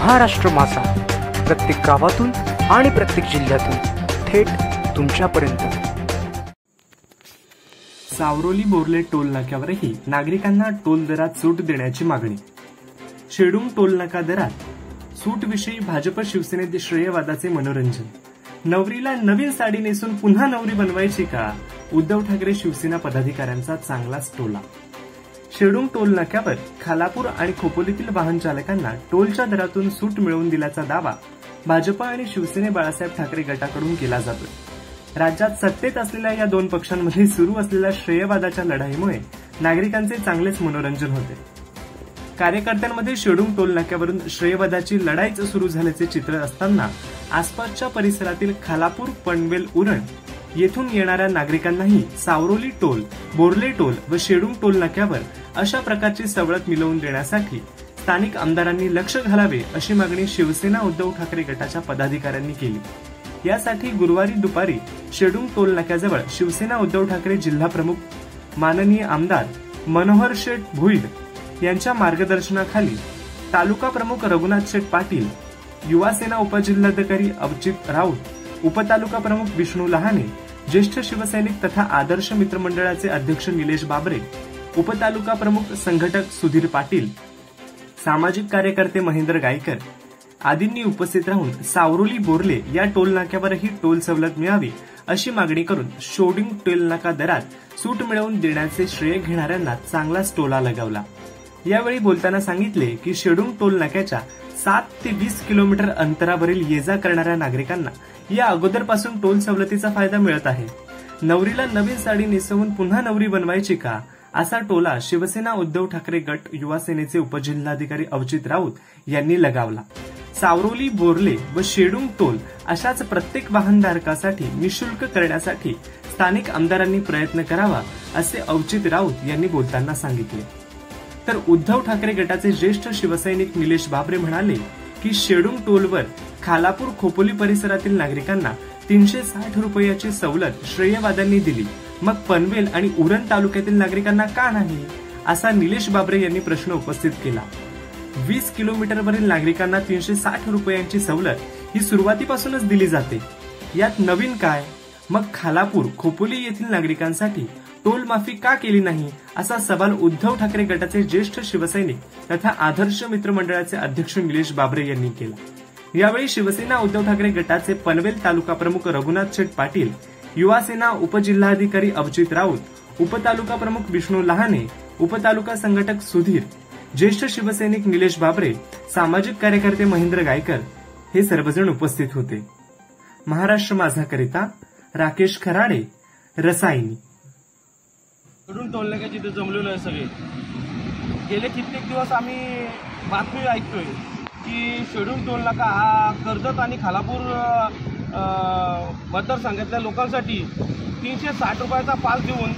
महाराष्ट्र माझा, प्रत्येक गावातून आणि प्रत्येक जिल्ह्यातून थेट तुमच्यापर्यंत। सावरोली बोर्ले टोल नाक्यावरही नागरिकांना टोल दरात सूट देण्याची मागणी। शेडूम टोल नाका दरात सूटविषयी भाजप शिवसेनेत श्रेयवादाचे मनोरंजन। नवरीला नवीन साडी नेसून पुन्हा नवरी बनवायची का? उद्धव ठाकरे शिवसेना पदाधिकाऱ्यांचा चांगलाच टोला। शेडूम टोल नाक्यावर खालापूर आणि खोपोलीतील वाहन चालकांना टोलच्या दरातून सूट मिळवून दिल्याचा दावा भाजप आणि शिवसेने बाळासाहेब ठाकरे गटाकडून केला जातोय। राज्यात सत्तेत असलेल्या या दोन पक्षांमध्ये सुरू असलेल्या श्रेयवादाच्या लढाईमुळे नागरिकांचे चांगलेच मनोरंजन होते। कार्यकर्त्यांमध्ये शेडूम टोल नाक्यावरून श्रेयवादाची लढाईच सुरू झाल्याचे चित्र असताना आसपासच्या परिसरातील खालापूर, पनवेल, उरण येथून येणाऱ्या नागरिकांनाही सावरोली टोल, बोर्ले टोल व शेडूम टोल नाक्यावर अशा प्रकारची सवलत मिळवून देण्यासाठी स्थानिक आमदारांनी लक्ष घालावे अशी मागणी शिवसेना उद्धव ठाकरे गटाच्या पदाधिकाऱ्यांनी केली। यासाठी गुरुवारी दुपारी शेडूम टोल नाक्याजवळ शिवसेना उद्धव ठाकरे जिल्हा प्रमुख माननीय आमदार मनोहर शेठ भुईड यांच्या मार्गदर्शनाखाली तालुका प्रमुख रघुनाथ शेठ पाटील, युवा सेना उपजिल्हाधिकारी अभिजित राऊत, उपतालुका प्रमुख विष्णू लहाने, ज्येष्ठ शिवसैनिक तथा आदर्श मित्रमंडळाचे अध्यक्ष निलेश बाबरे, उपतालुका प्रमुख संघटक सुधीर पाटील, सामाजिक कार्यकर्ते महेंद्र गायकर आदींनी उपस्थित राहून सावरोली बोर्ले या टोल नाक्यावरही टोल सवलत मिळावी अशी मागणी करून शेडूम टोल नाका दरात सूट मिळवून देण्याचे श्रेय घेणाऱ्यांना चांगलाच टोला लगावला। यावेळी बोलताना सांगितले की शेडूम टोल नाक्याच्या 7 ते 20 किलोमीटर अंतरावरील ये जा करणाऱ्या नागरिकांना या अगोदरपासून टोल सवलतीचा फायदा मिळत आहे। नवरीला नवीन साडी नेसवून पुन्हा नवरी बनवायची का, असा टोला शिवसेना उद्धव ठाकरे गट युवा सेनेचे उपजिल्हाधिकारी अभिजित राऊत यांनी लगावला। सावरोली, बोर्ले व शेडूम टोल अशाच प्रत्येक वाहनधारकासाठी निशुल्क करण्यासाठी स्थानिक आमदारांनी प्रयत्न करावा असे अभिजित राऊत यांनी बोलताना सांगितले। तर उद्धव ठाकरे गटाचे ज्येष्ठ शिवसैनिक निलेश बाबरे म्हणाले की शेडूम टोलवर खालापूर, खोपोली परिसरातील नागरिकांना 360 रुपयाची सवलत श्रेयवादांनी दिली, मग पनवेल आणि उरण तालुक्यातील नागरिकांना का नाही, असा निलेश बाबरे यांनी प्रश्न उपस्थित केला। 20 किलोमीटरवरील नागरिकांना 360 रुपयांची सवलत ही सुरुवातीपासूनच दिली जाते, यात नवीन काय? मग खालापूर, खोपोली येथील नागरिकांसाठी टोल माफी का केली नाही, असा सवाल उद्धव ठाकरे गटाचे ज्येष्ठ शिवसैनिक तथा आदर्श मित्रमंडळाचे अध्यक्ष निलेश बाबरे यांनी केला। यावेळी शिवसेना उद्धव ठाकरे गटाचे पनवेल तालुका प्रमुख रघुनाथ शेठ पाटील, युवा सेना उपजिल्हाधिकारी अभिजित राऊत, उपतालुका प्रमुख विष्णू लहाने, उपतालुका संघटक सुधीर, ज्येष्ठ शिवसैनिक निलेश बाबरे, सामाजिक कार्यकर्ते महेंद्र गायकर हे सर्वजण उपस्थित होते। महाराष्ट्र माझा करिता राकेश खराडे, रसायनी। शेडूम टोल नाक्याची तिथे जमलेलो आहे सगळे। गेले कित्येक दिवस आम्ही बातमी ऐकतोय की शेडूम टोल नाका हा कर्जत आणि खालापूर मतदारसंघातल्या लोकांसाठी 360 रुपयाचा पास देऊन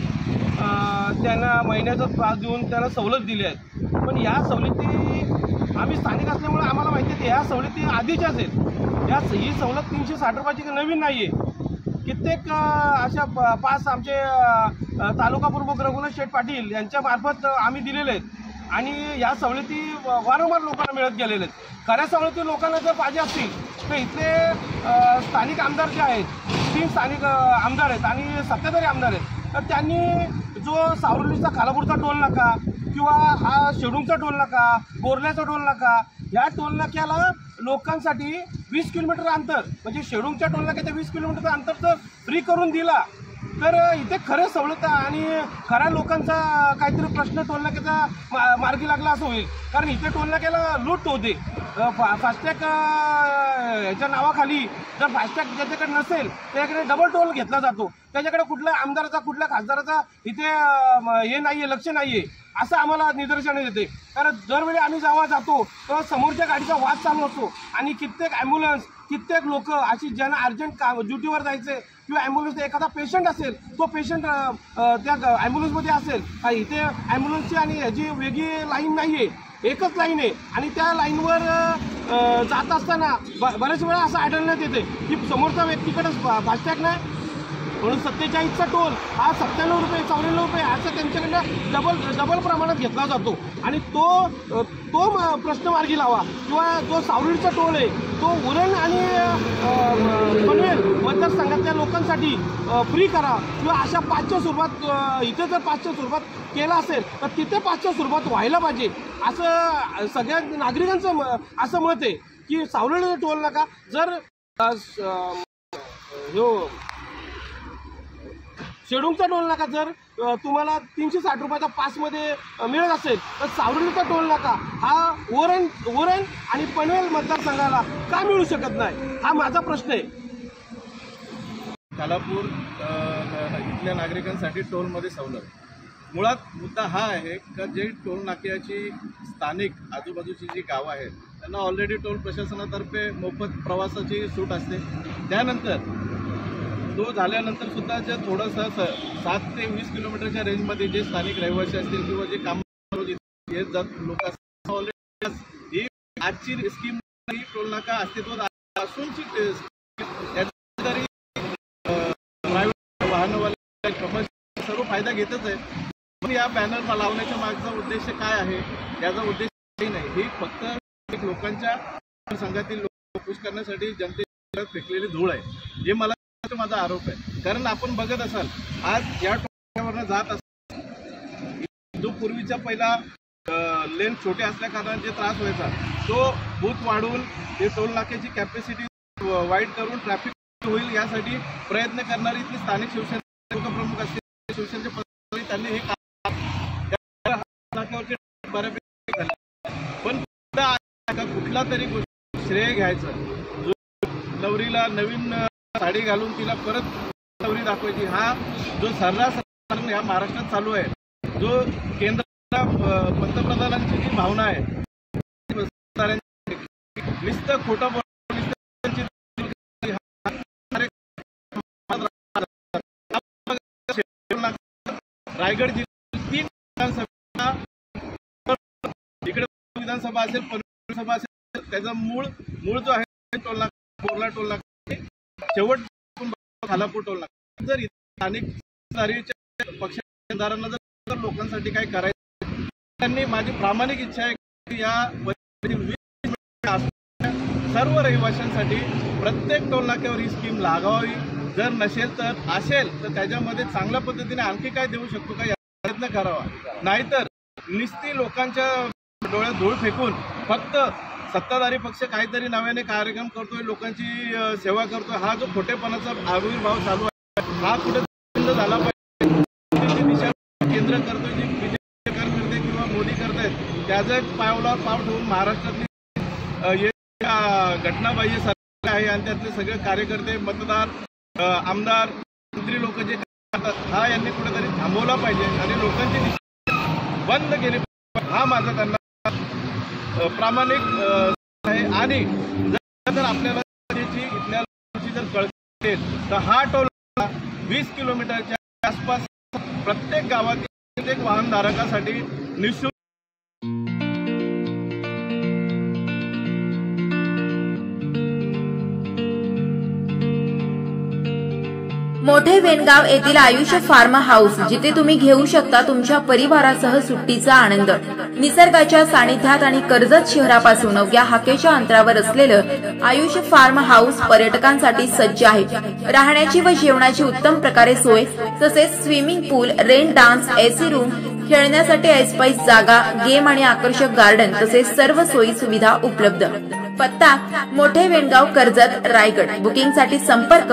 त्यांना महिन्याचा पास देऊन त्यांना सवलत दिली आहे। पण या सवलती आम्ही स्थानिक असल्यामुळे आम्हाला माहिती आहे या सवलती आधीच्याच आहेत। ही सवलत 360 रुपयाची नवीन नाही आहे। कित्येक अशा पास आमचे तालुका प्रमुख रघुनाथ शेठ पाटील यांच्या मार्फत आम्ही दिलेले आहेत आणि या सवलती वारंवार लोकांना मिळत गेलेल्या आहेत। खऱ्या सवलती लोकांना जर पाहिजे असतील तर इथले स्थानिक आमदार जे आहेत, 3 स्थानिक आमदार आहेत आणि सत्ताधारी आमदार आहेत, तर त्यांनी जो सावरोलीचा खालापूरचा टोल नाका किंवा हा शेडूमचा टोल नाका, बोर्ल्याचा टोल नाका, या टोल नाक्याला लोकांसाठी 20 किलोमीटर अंतर म्हणजे शेडूमच्या टोल नाक्याच्या 20 किलोमीटरचं अंतर जर फ्री करून दिला तर इथे खरं सवलत आणि खऱ्या लोकांचा काहीतरी प्रश्न टोल नाक्याचा मार्गी लागला असं होईल। कारण इथे टोल नाक्याला लूट होते। फास्टॅग याच्या नावाखाली जर फास्टॅग ज्याच्याकडे नसेल त्याच्याकडे डबल टोल घेतला जातो। त्याच्याकडे कुठल्या आमदाराचा, कुठल्या खासदाराचा इथे हे नाहीये, लक्ष नाहीये असं आम्हाला निदर्शनास येते। कारण दरवेळी आम्ही जेव्हा जातो तेव्हा समोरच्या गाडीचा वाद चालू असतो आणि कित्येक ॲम्ब्युलन्स, कित्येक लोक अशी ज्यांना अर्जंट काम ड्युटीवर जायचे किंवा ॲम्ब्युलन्स एखादा पेशंट असेल, तो पेशंट त्या ॲम्ब्युलन्समध्ये असेल, इथे ॲम्ब्युलन्सची आणि ह्याची वेगळी लाईन नाही आहे, एकच लाईन आहे आणि त्या लाईनवर जात असताना बऱ्याच वेळा असं आढळण्यात येते की समोरच्या व्यक्तीकडे फास्टॅग नाही म्हणून 47चा टोल हा 97 रुपये 94 रुपये असं त्यांच्याकडनं डबल प्रमाणात घेतला जातो आणि तो प्रश्न मार्गी लावा किंवा जो सावलीचा टोल आहे तो उरण आणि पनवेल मतदारसंघातल्या लोकांसाठी फ्री करा किंवा अशा 5च्या स्वरूपात इथे जर 5च्या स्वरूपात केला असेल तर तिथे 5च्या स्वरूपात व्हायला पाहिजे असं सगळ्या नागरिकांचं असं मत आहे की सावलीचा टोल नाका जर शेडूंगचा टोल नाका जर तुम्हाला 360 रुपयाचा पासमध्ये मिळत असेल तर सावलीचा टोल नाका हा उरण आणि पनवेल मतदारसंघाला का मिळू शकत नाही हा माझा प्रश्न आहे. खालापूर इथल्या नागरिकांसाठी टोलमध्ये सवलत मुळात मुद्दा हा आहे का जे टोल नाक्याची स्थानिक आजूबाजूची जी गावं आहेत त्यांना ऑलरेडी टोल प्रशासनातर्फे मोफत प्रवासाची सूट असते. त्यानंतर तो झाल्यानंतर सुद्धा जे थोडंसं 7 ते 20 किलोमीटरच्या रेंजमध्ये जे स्थानिक रहिवासी असतील किंवा जे काम येत जात लोक असतील ऑलरेडी ही आजची स्कीम ही टोल नाका अस्तित्वात असून तरी प्रायव्हेट वाहनवाले सर्व फायदा घेतच आहे. पण या बॅनर लावण्याच्या मागचा उद्देश काय आहे याचा उद्देश काही नाही. ही फक्त लोकांच्या संघातील लोक खुश करण्यासाठी जनतेला फेकलेली धूळ आहे हे माझा आरोप आहे. कारण आपण बघत असाल आज या टोलवरनं जात असाल जो पूर्वीचा पहिला लेन छोटे असल्या कारणाने जे त्रास व्हायचा तो बूथ वाढवून ते टोल नाक्याची कॅपॅसिटी वाईड करून ट्रॅफिक होईल यासाठी प्रयत्न करणारी इथली स्थानिक शिवसेना लोकप्रमुख असतील शिवसेनेचे पदाधिकारी त्यांनी हे नाक्यावरती बऱ्यापैकी पण कुठला तरी गोष्ट श्रेय घ्यायचं. नवरीला नवीन साडी घालून तिला परत नवरी दाखवायची हा जो सर्रास या महाराष्ट्रात चालू आहे जो केंद्र पंतप्रधानांची जी भावना आहे नुसतं खोटं रायगड जिल्ह्यात 3 विधानसभा इकडे विधानसभा असेल विधानसभा असेल त्याचा मूळ जो आहे टोल नाका बोर्ला टोल नाका शेवट खालापूर टोल नाका जर स्थानिक पक्षांना जर लोकांसाठी काय करायचं त्यांनी माझी प्रामाणिक इच्छा आहे की या सर्व रहिवाशांसाठी प्रत्येक टोल नाक्यावर ही स्कीम लागावी. जर नसेल तर असेल तर त्याच्यामध्ये चांगल्या पद्धतीने आणखी काय देऊ शकतो का याचा प्रयत्न करावा. नाहीतर निस्ती लोकांच्या डोळ्यात धूळ फेकून फक्त सत्ताधारी पक्ष काहीतरी नव्याने कार्यक्रम करतोय लोकांची सेवा करतोय हा जो खोटेपणाचा आविर्भाव चालू आहे हा कुठे बंद झाला पाहिजे. दिशा केंद्र करतोय जी बीजेपी सरकार करते किंवा मोदी करतायत त्याचं एक पावलावर पाव ठेवून महाराष्ट्रातली घटनाबाह्य सरकार आहे आणि त्यातले सगळे कार्यकर्ते मतदार आमदार मंत्री लोक जे करतात हा यांनी कुठेतरी थांबवला पाहिजे आणि लोकांची दिशा बंद केली पाहिजे हा माझा त्यांना प्रामाणिक आहे. आणि जर आपल्याला इथल्या जर कळते तर हा टोल 20 किलोमीटरच्या आसपास प्रत्येक गावातील प्रत्येक वाहनधारकासाठी निःशुल्क मोठे वेणगाव येथील आयुष्य फार्म हाऊस जिथे तुम्ही घेऊ शकता तुमच्या परिवारासह सुट्टीचा आनंद. निसर्गाच्या सानिध्यात आणि कर्जत शहरापासून अवघ्या हाकेच्या अंतरावर असलेलं आयुष्य फार्म हाऊस पर्यटकांसाठी सज्ज आहे. राहण्याची व जेवणाची उत्तम प्रकारे सोय तसेच स्विमिंग पूल, रेन डान्स, एसी रूम, खेळण्यासाठी ऐसपैस जागा, गेम आणि आकर्षक गार्डन तसेच सर्व सोयी सुविधा उपलब्ध. पत्ता मोठे वेणगाव कर्जत रायगड. बुकिंगसाठी संपर्क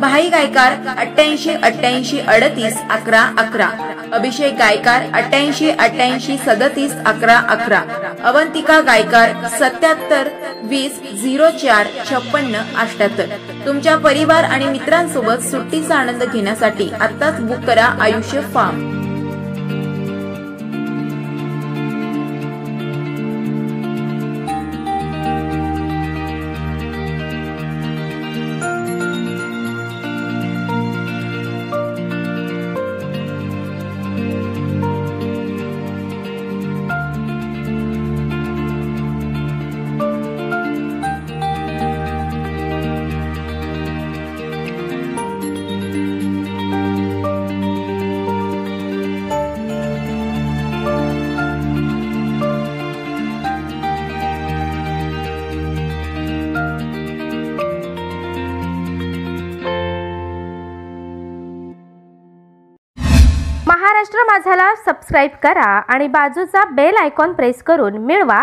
भाई गायकार 88 88 38 11 11, अभिषेक गायकार 88 88 37 11 11, अवंतिका गायकार 77 20 04 56 78. तुमच्या परिवार आणि मित्रांसोबत सुट्टीचा आनंद घेण्यासाठी आत्ताच बुक करा आयुष्य फार्म. महाराष्ट्र माझाला सबस्क्राईब करा आणि बाजूचा बेल आयकॉन प्रेस करून मिळवा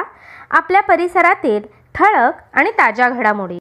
आपल्या परिसरातील ठळक आणि ताज्या घडामोडी।